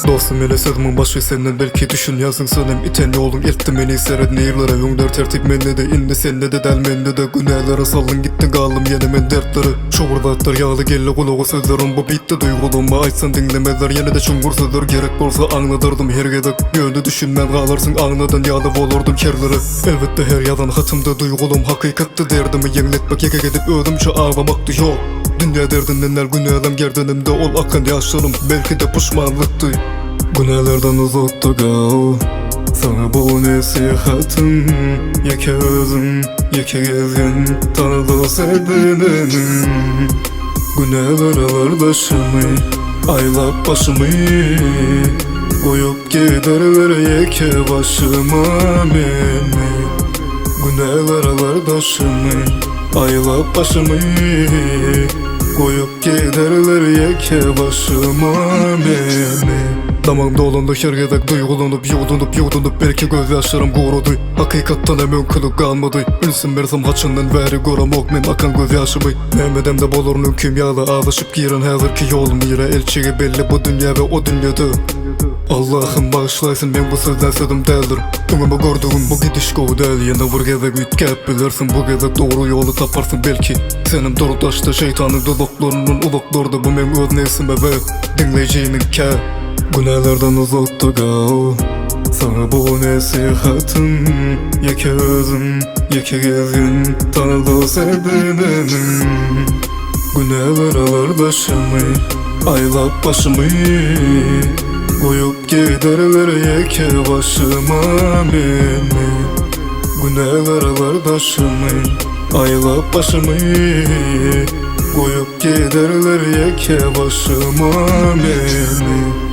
Dostum ele sözümün başı senden belki düşün yazın sönem iten yolun ettim beni seyredin eğirlere yöngler tertip menne de indi sende de del menne de günahlara sallın gittin kalım yenemen dertleri şoğurdatlar yağlı gelle kulağı sözlerim bu bitti duyguluma açsan dinlemezler yine de çungur sözler gerek bolsa anladırdım her gedek yönü düşünmen kalırsın anladın yağlı olurdum kerleri elbette her yalan hatımda duygulum hakikattı derdimi yeniletmek yeke gidip ödümçe ağlamaktı yok dünya derdinden günahım gerdanımda ol akan yaşlarım belki de pişmanlıktı günahlardan uzakta kal sana bu nasihatım yeke özüm yeke gezgin tanıdı sevdiğim günahlar alır başımı aylap başımı koyup giderler yeke başıma beni günahlar alır başımı aylap başımı koyup giderler yeke başıma beni Damağımda olanda her gedek duygulanup yudunup belki gözyaşlarım korudu Hakikattan mümkünlük kalmadı Ülsün bersem haçından veri göremok men akan gözyaşımı Mehmedemde bolurunun kimyalı ağlaşıp giren hazırki yolum yere elçiği belli bu dünya ve o dünyada Allah'ım bağışlaysın ben bu sözden sözüm değildir Önüme gördüğüm bu gidiş kovu değil Yine vur gezek ütkep bilirsin bu gezek doğru yolu taparsın belki Senin doğrutaşta şeytanın dudaklarının ulaklardı bu men öz nesime ve dinleyeceğinin ke Günahlardan uzakta kal sana bu nasihatım yeke özüm yeke gezgin tanıdı sevdiğim günahlar alır başımı aylap başımı koyup giderler yeke başıma beni günahlar alır başımı aylap başımı koyup giderler yeke başıma beni